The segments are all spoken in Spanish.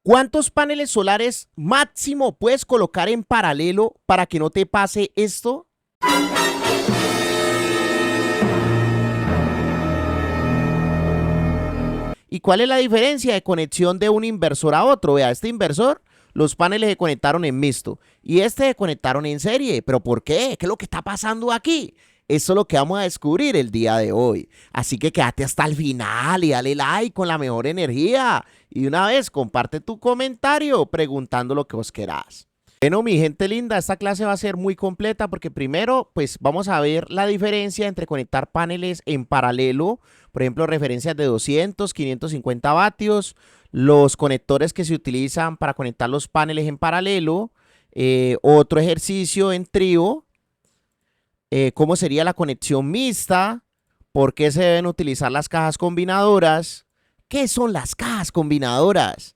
¿Cuántos paneles solares máximo puedes colocar en paralelo para que no te pase esto? ¿Y cuál es la diferencia de conexión de un inversor a otro? Vea, este inversor, los paneles se conectaron en mixto y este se conectaron en serie. ¿Pero por qué? ¿Qué es lo que está pasando aquí? Eso es lo que vamos a descubrir el día de hoy. Así que quédate hasta el final y dale like con la mejor energía. Y de una vez comparte tu comentario preguntando lo que vos querás. Bueno, mi gente linda, esta clase va a ser muy completa porque primero, pues vamos a ver la diferencia entre conectar paneles en paralelo, por ejemplo, referencias de 200, 550 vatios, los conectores que se utilizan para conectar los paneles en paralelo, otro ejercicio en trío, cómo sería la conexión mixta, por qué se deben utilizar las cajas combinadoras, qué son las cajas combinadoras.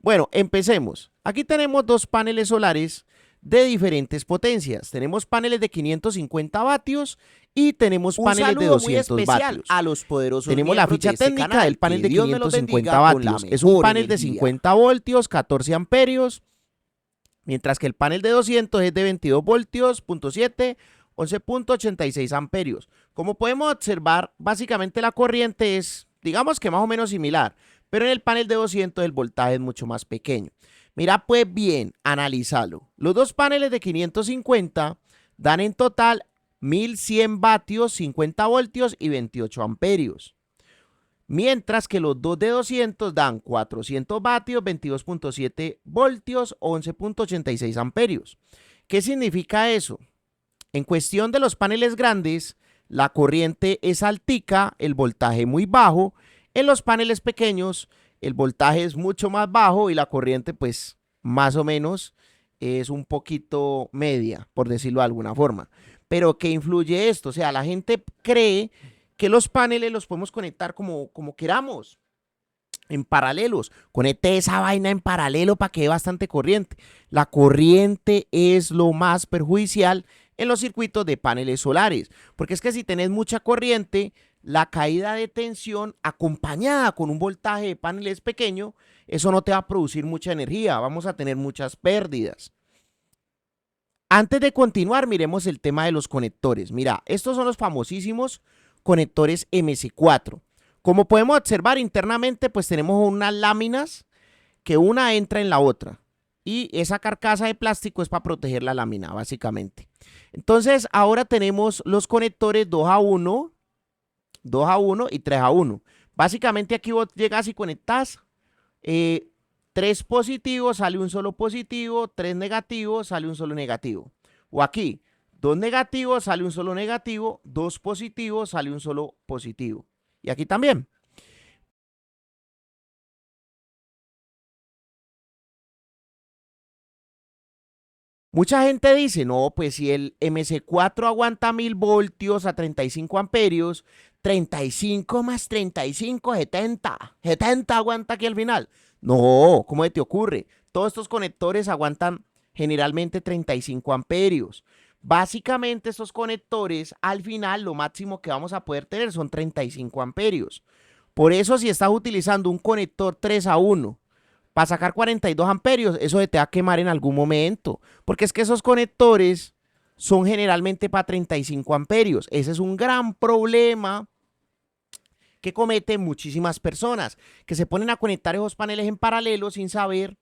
Bueno, empecemos. Aquí tenemos dos paneles solares de diferentes potencias. Tenemos paneles de 550 vatios y tenemos paneles de 200 vatios. A los poderosos tenemos la ficha técnica del panel de 550 vatios. Es un panel de 50 voltios, 14 amperios, mientras que el panel de 200 es de 22 voltios, 0.7, 11.86 amperios. Como podemos observar, básicamente la corriente es, digamos que más o menos similar, pero en el panel de 200 el voltaje es mucho más pequeño. Mira pues bien, analízalo. Los dos paneles de 550 dan en total 1100 vatios, 50 voltios y 28 amperios. Mientras que los dos de 200 dan 400 vatios, 22.7 voltios, 11.86 amperios. ¿Qué significa eso? En cuestión de los paneles grandes, la corriente es altica, el voltaje muy bajo. En los paneles pequeños, el voltaje es mucho más bajo y la corriente, pues, más o menos es un poquito media, por decirlo de alguna forma. Pero ¿qué influye esto? O sea, la gente cree que los paneles los podemos conectar como queramos, en paralelos. Conecte esa vaina en paralelo para que dé bastante corriente. La corriente es lo más perjudicial en los circuitos de paneles solares, porque es que si tenés mucha corriente, la caída de tensión acompañada con un voltaje de paneles pequeño, eso no te va a producir mucha energía, vamos a tener muchas pérdidas. Antes de continuar, miremos el tema de los conectores. Mira, estos son los famosísimos conectores MC4. Como podemos observar internamente, pues tenemos unas láminas que una entra en la otra. Y esa carcasa de plástico es para proteger la lámina, básicamente. Entonces, ahora tenemos los conectores 2 a 1 y 3 a 1. Básicamente aquí vos llegas y conectas 3 positivos, sale un solo positivo, 3 negativos, sale un solo negativo. O aquí, 2 negativos, sale un solo negativo, 2 positivos, sale un solo positivo. Y aquí también. Mucha gente dice, no, pues si el MC4 aguanta 1000 voltios a 35 amperios, 35 más 35, 70. 70 aguanta aquí al final. No, ¿cómo te ocurre? Todos estos conectores aguantan generalmente 35 amperios. Básicamente estos conectores al final lo máximo que vamos a poder tener son 35 amperios. Por eso si estás utilizando un conector 3 a 1 para sacar 42 amperios, eso te va a quemar en algún momento, porque es que esos conectores son generalmente para 35 amperios. Ese es un gran problema que cometen muchísimas personas, que se ponen a conectar esos paneles en paralelo sin saber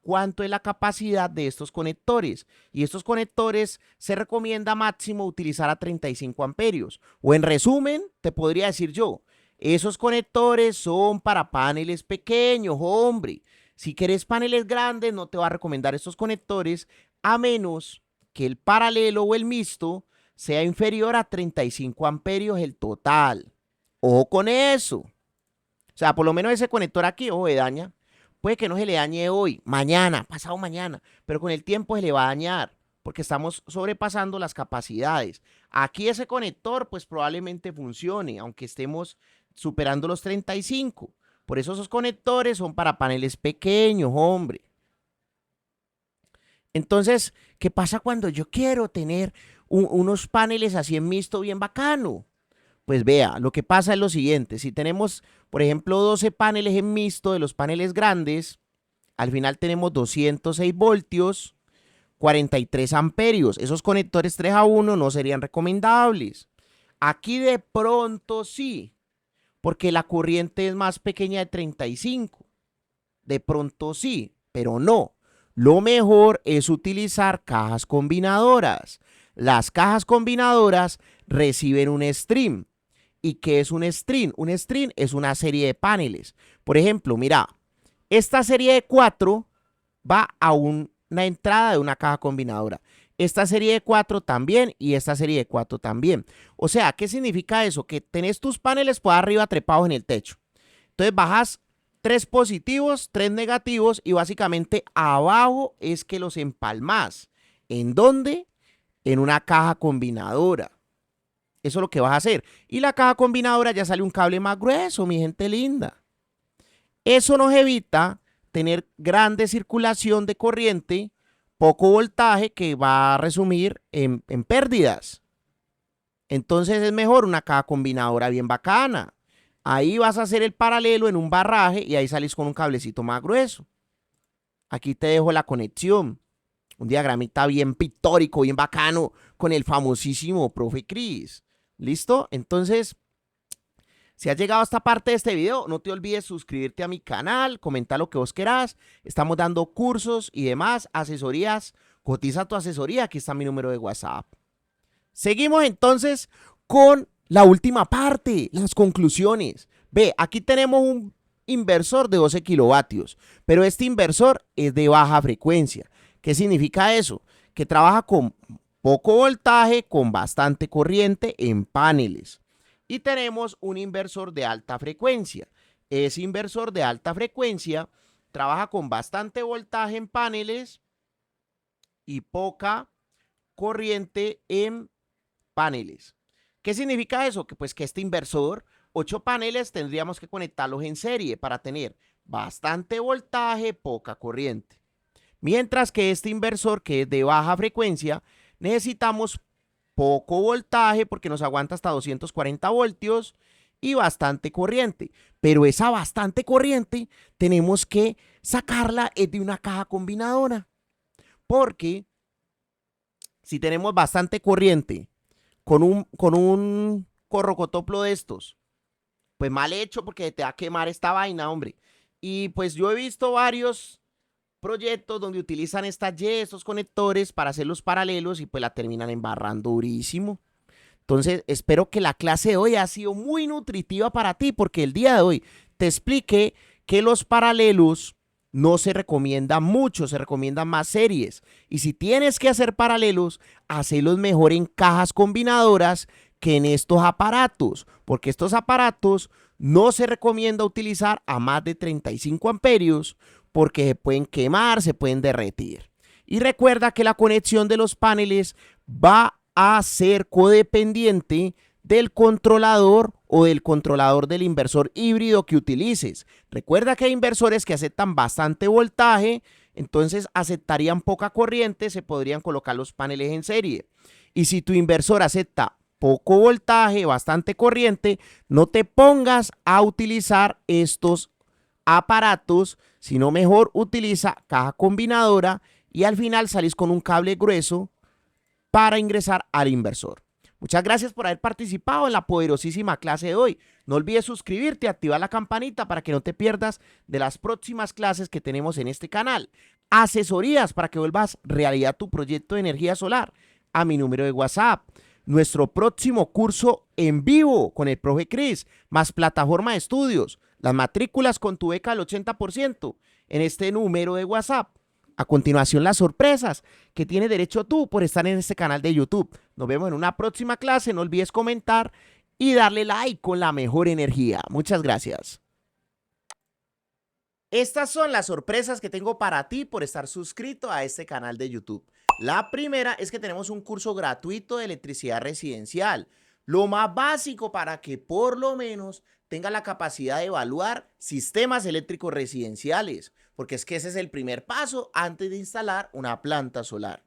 cuánto es la capacidad de estos conectores. Y estos conectores se recomienda máximo utilizar a 35 amperios. O en resumen, te podría decir yo, esos conectores son para paneles pequeños, hombre. Si querés paneles grandes, no te va a recomendar estos conectores a menos que el paralelo o el mixto sea inferior a 35 amperios el total. Ojo con eso. O sea, por lo menos ese conector aquí, ojo, se daña. Puede que no se le dañe hoy, mañana, pasado mañana, pero con el tiempo se le va a dañar porque estamos sobrepasando las capacidades. Aquí ese conector pues probablemente funcione, aunque estemos superando los 35. Por eso esos conectores son para paneles pequeños, hombre. Entonces, ¿qué pasa cuando yo quiero tener unos paneles así en mixto bien bacano? Pues vea, lo que pasa es lo siguiente. Si tenemos, por ejemplo, 12 paneles en mixto de los paneles grandes, Al final tenemos 206 voltios, 43 amperios. Esos conectores 3 a 1 no serían recomendables. Aquí de pronto sí, porque la corriente es más pequeña de 35. De pronto sí, pero no. Lo mejor es utilizar cajas combinadoras. Las cajas combinadoras reciben un stream. ¿Y qué es un stream? Un stream es una serie de paneles. Por ejemplo, mira, esta serie de 4 va a una entrada de una caja combinadora. Esta serie de 4 también y esta serie de 4 también. O sea, ¿qué significa eso? Que tenés tus paneles por arriba trepados en el techo. Entonces bajas 3 positivos, 3 negativos y básicamente abajo es que los empalmas. ¿En dónde? En una caja combinadora. Eso es lo que vas a hacer. Y la caja combinadora ya sale un cable más grueso, mi gente linda. Eso nos evita tener grande circulación de corriente, poco voltaje que va a resumir en pérdidas. Entonces es mejor una caja combinadora bien bacana. Ahí vas a hacer el paralelo en un barraje y ahí salís con un cablecito más grueso. Aquí te dejo la conexión. Un diagramita bien pictórico, bien bacano, con el famosísimo profe Cris. ¿Listo? Entonces, si has llegado a esta parte de este video, no te olvides suscribirte a mi canal, comentar lo que vos querás. Estamos dando cursos y demás, asesorías. Cotiza tu asesoría, aquí está mi número de WhatsApp. Seguimos entonces con la última parte, las conclusiones. Ve, aquí tenemos un inversor de 12 kilovatios, pero este inversor es de baja frecuencia. ¿Qué significa eso? Que trabaja con poco voltaje, con bastante corriente en paneles. Y tenemos un inversor de alta frecuencia. Ese inversor de alta frecuencia trabaja con bastante voltaje en paneles y poca corriente en paneles. ¿Qué significa eso? Que pues que este inversor, 8 paneles tendríamos que conectarlos en serie para tener bastante voltaje, poca corriente. Mientras que este inversor que es de baja frecuencia, necesitamos poco voltaje porque nos aguanta hasta 240 voltios y bastante corriente. Pero esa bastante corriente tenemos que sacarla de una caja combinadora. Porque si tenemos bastante corriente con un corrocotoplo de estos, pues mal hecho porque te va a quemar esta vaina, hombre. Y pues yo he visto varios proyectos donde utilizan estas Y, estos conectores para hacer los paralelos y pues la terminan embarrando durísimo. Entonces espero que la clase de hoy haya sido muy nutritiva para ti porque el día de hoy te expliqué que los paralelos no se recomiendan mucho, se recomiendan más series. Y si tienes que hacer paralelos, hacelos mejor en cajas combinadoras que en estos aparatos, porque estos aparatos no se recomienda utilizar a más de 35 amperios porque se pueden quemar, se pueden derretir. Y recuerda que la conexión de los paneles va a ser codependiente del controlador o del controlador del inversor híbrido que utilices. Recuerda que hay inversores que aceptan bastante voltaje, entonces aceptarían poca corriente, se podrían colocar los paneles en serie. Y si tu inversor acepta poco voltaje, bastante corriente, no te pongas a utilizar estos aparatos, sino mejor utiliza caja combinadora y al final salís con un cable grueso para ingresar al inversor. Muchas gracias por haber participado en la poderosísima clase de hoy. No olvides suscribirte y activar la campanita para que no te pierdas de las próximas clases que tenemos en este canal. Asesorías para que vuelvas realidad tu proyecto de energía solar a mi número de WhatsApp. Nuestro próximo curso en vivo con el profe Cris, más plataforma de estudios. Las matrículas con tu beca del 80% en este número de WhatsApp. A continuación, las sorpresas que tienes derecho tú por estar en este canal de YouTube. Nos vemos en una próxima clase. No olvides comentar y darle like con la mejor energía. Muchas gracias. Estas son las sorpresas que tengo para ti por estar suscrito a este canal de YouTube. La primera es que tenemos un curso gratuito de electricidad residencial. Lo más básico para que por lo menos tenga la capacidad de evaluar sistemas eléctricos residenciales, porque es que ese es el primer paso antes de instalar una planta solar.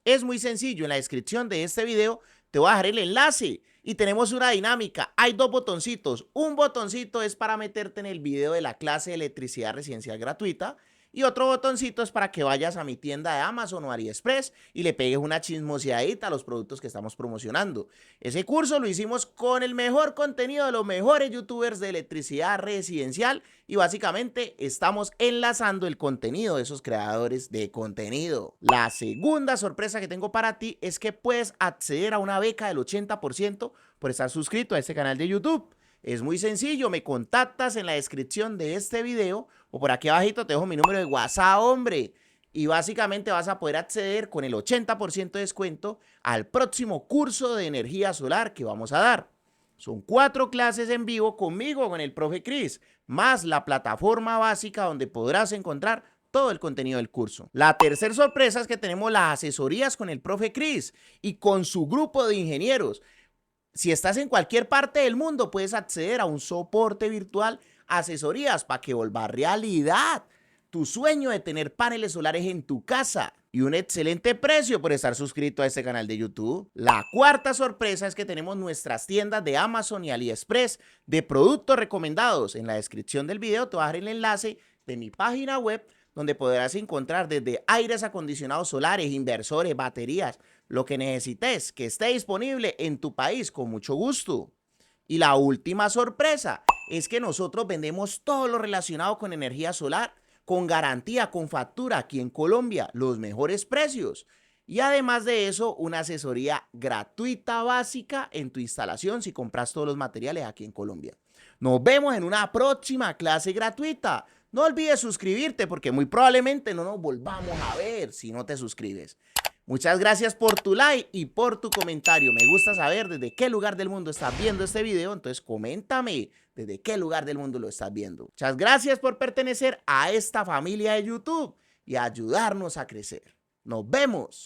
Es muy sencillo, en la descripción de este video te voy a dejar el enlace y tenemos una dinámica. Hay 2 botoncitos. Un botoncito es para meterte en el video de la clase de electricidad residencial gratuita Y otro botoncito es para que vayas a mi tienda de Amazon o AliExpress y le pegues una chismoseadita a los productos que estamos promocionando. Ese curso lo hicimos con el mejor contenido de los mejores youtubers de electricidad residencial y básicamente estamos enlazando el contenido de esos creadores de contenido. La segunda sorpresa que tengo para ti es que puedes acceder a una beca del 80% por estar suscrito a este canal de YouTube. Es muy sencillo, me contactas en la descripción de este video o por aquí abajito te dejo mi número de WhatsApp, hombre. Y básicamente vas a poder acceder con el 80% de descuento al próximo curso de energía solar que vamos a dar. Son 4 clases en vivo conmigo, con el profe Chris, más la plataforma básica donde podrás encontrar todo el contenido del curso. La tercera sorpresa es que tenemos las asesorías con el profe Chris y con su grupo de ingenieros. Si estás en cualquier parte del mundo, puedes acceder a un soporte virtual, asesorías para que vuelva realidad tu sueño de tener paneles solares en tu casa y un excelente precio por estar suscrito a este canal de YouTube. La cuarta sorpresa es que tenemos nuestras tiendas de Amazon y AliExpress de productos recomendados. En la descripción del video te voy a dejar el enlace de mi página web donde podrás encontrar desde aires acondicionados solares, inversores, baterías, lo que necesites que esté disponible en tu país con mucho gusto. Y la última sorpresa es que nosotros vendemos todo lo relacionado con energía solar, con garantía, con factura aquí en Colombia, los mejores precios. Y además de eso, una asesoría gratuita básica en tu instalación si compras todos los materiales aquí en Colombia. Nos vemos en una próxima clase gratuita. No olvides suscribirte porque muy probablemente no nos volvamos a ver si no te suscribes. Muchas gracias por tu like y por tu comentario. Me gusta saber desde qué lugar del mundo estás viendo este video, entonces coméntame desde qué lugar del mundo lo estás viendo. Muchas gracias por pertenecer a esta familia de YouTube y ayudarnos a crecer. Nos vemos.